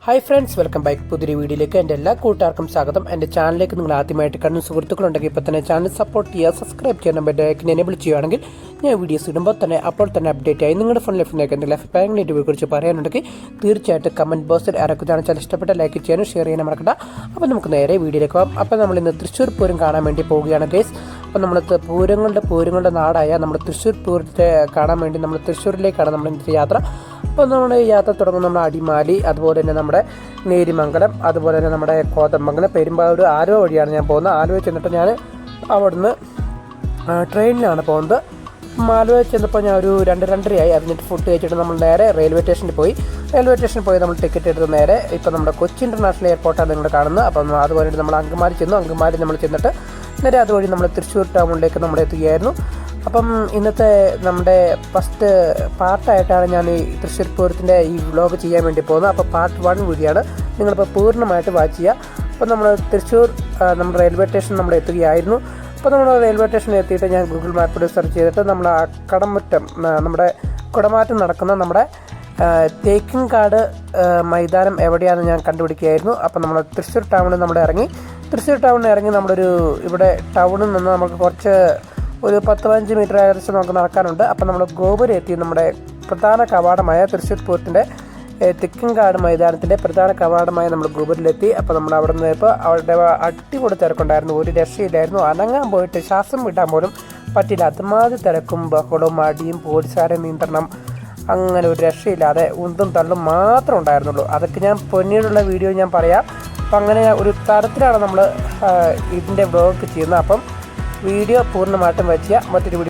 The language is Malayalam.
Hi friends, welcome back. പുതിയൊരു വീഡിയോയിലേക്ക് എൻ്റെ എല്ലാ കൂട്ടുകാർക്കും സ്വാഗതം. എൻ്റെ ചാനലിലേക്ക് നിങ്ങൾ ആദ്യമായിട്ട് കാണുന്ന സുഹൃത്തുക്കളുണ്ടെങ്കിൽ ഇപ്പോൾ തന്നെ ചാനൽ സപ്പോർട്ട് ചെയ്യുക, സബ്സ്ക്രൈബ് ചെയ്യാൻ ബെല്ലൈക്കൻ എനേബിൾ ചെയ്യുകയാണെങ്കിൽ ഞാൻ വീഡിയോസ് ഇടുമ്പോൾ തന്നെ അപ്പോൾ തന്നെ അപ്ഡേറ്റ് ആയി നിങ്ങളുടെ ഫോൺ ലൈഫിലേക്ക് എന്തെങ്കിലും അഭിപ്രായങ്ങൾ കുറിച്ച് പറയാനുണ്ടെങ്കിൽ തീർച്ചയായിട്ടും കമൻറ്റ് ബോക്സിൽ ഇറക്കുന്നതാണ്. ചാനൽ ഇഷ്ടപ്പെട്ട ലൈക്ക് ചെയ്യാനും ഷെയർ ചെയ്യാനും മറക്കണ്ട. അപ്പോൾ നമുക്ക് നേരെ വീഡിയോയിലേക്ക് പോകാം. അപ്പോൾ നമ്മൾ ഇന്ന് തൃശ്ശൂർ പൂരം കാണാൻ വേണ്ടി പോവുകയാണ് ഗൈസ്. അപ്പോൾ നമ്മൾ പൂരങ്ങളുടെ നാടായ നമ്മുടെ തൃശ്ശൂർ പൂരത്തെ കാണാൻ വേണ്ടി നമ്മൾ തൃശ്ശൂരിലേക്കാണ് നമ്മൾ ഇന്നത്തെ യാത്ര. അപ്പോൾ നമ്മുടെ യാത്ര തുടങ്ങുന്ന നമ്മുടെ അടിമാലി, അതുപോലെ തന്നെ നമ്മുടെ നേരിമംഗലം, അതുപോലെ തന്നെ നമ്മുടെ കോതമംഗലം, പെരുമ്പാവൂർ, ആലുവ വഴിയാണ് ഞാൻ പോകുന്നത്. ആലുവ ചെന്നിട്ട് ഞാൻ അവിടുന്ന് ട്രെയിനിലാണ് പോകുന്നത്. ആലുവ ചെന്നപ്പോൾ ഞാൻ ഒരു 2-2:30 അതിനിട്ട് ഫുഡ് കഴിച്ചിട്ട് നമ്മൾ നേരെ റെയിൽവേ സ്റ്റേഷനിൽ പോയി നമ്മൾ ടിക്കറ്റ് എടുത്ത് നേരെ ഇപ്പോൾ നമ്മുടെ കൊച്ചി ഇൻ്റർനാഷണൽ എയർപോർട്ടാണ് നിങ്ങൾ കാണുന്നത്. അപ്പം അതുപോലെ നമ്മൾ അങ്കമാലി നമ്മൾ ചെന്നിട്ട് നേരെ അതുവഴി നമ്മൾ തൃശ്ശൂർ ടൗണിലേക്ക് നമ്മൾ എത്തുകയായിരുന്നു. അപ്പം ഇന്നത്തെ നമ്മുടെ ഫസ്റ്റ് പാർട്ടായിട്ടാണ് ഞാൻ ഈ തൃശ്ശൂർ പൂരത്തിൻ്റെ ഈ വ്ലോഗ് ചെയ്യാൻ വേണ്ടി പോകുന്നത്. അപ്പോൾ പാർട്ട് 1 വീഡിയോയാണ്, നിങ്ങളിപ്പോൾ പൂർണ്ണമായിട്ട് വാച്ച് ചെയ്യുക. അപ്പോൾ നമ്മൾ തൃശ്ശൂർ നമ്മുടെ റെയിൽവേ സ്റ്റേഷൻ നമ്മൾ എത്തുകയായിരുന്നു. അപ്പോൾ നമ്മൾ റെയിൽവേ സ്റ്റേഷനിൽ എത്തിയിട്ട് ഞാൻ ഗൂഗിൾ മാപ്പിൽ സെർച്ച് ചെയ്തിട്ട് നമ്മൾ ആ കടമുറ്റം, നമ്മുടെ കുടമാറ്റം നടക്കുന്ന നമ്മുടെ തേക്കിൻകാട് മൈതാനം എവിടെയാണെന്ന് ഞാൻ കണ്ടുപിടിക്കുകയായിരുന്നു. അപ്പോൾ നമ്മൾ തൃശ്ശൂർ ടൗണിൽ ഇറങ്ങി നമ്മളൊരു ഇവിടെ ടൗണിൽ നിന്ന് നമുക്ക് കുറച്ച് ഒരു 10-15 മീറ്റർ ഏകദേശം നമുക്ക് നടക്കാനുണ്ട്. അപ്പോൾ നമ്മൾ ഗോപുരം എത്തി നമ്മുടെ പ്രധാന കവാടമായ തൃശ്ശൂർ പൂരത്തിൻ്റെ തെക്കിൻകാട് മൈതാനത്തിൻ്റെ പ്രധാന കവാടമായ നമ്മൾ ഗോപുരത്തിലെത്തി. അപ്പോൾ നമ്മൾ അവിടെ നിന്ന് ഇപ്പോൾ അവിടെ അടിപൊളി തിരക്കുണ്ടായിരുന്നു, ഒരു രക്ഷയില്ലായിരുന്നു. അനങ്ങാൻ പോയിട്ട് ശ്വാസം വിടാൻ പോലും പറ്റില്ല. അതുമാതിരി തിരക്കും ബഹളവും അടിയും പോലീസുകാരെ നിയന്ത്രണം, അങ്ങനെ ഒരു രക്ഷയില്ലാതെ ഉന്തും തള്ളും മാത്രം ഉണ്ടായിരുന്നുള്ളൂ. അതൊക്കെ ഞാൻ പിന്നീടുള്ള വീഡിയോ ഞാൻ പറയാം. അപ്പം അങ്ങനെ ഒരു തരത്തിലാണ് നമ്മൾ ഇതിൻ്റെ വ്ലോഗ് ചെയ്യുന്നത്. അപ്പം വീഡിയോ പൂർണ്ണമായിട്ടും വെച്ച് മറ്റൊരു വീഡിയോ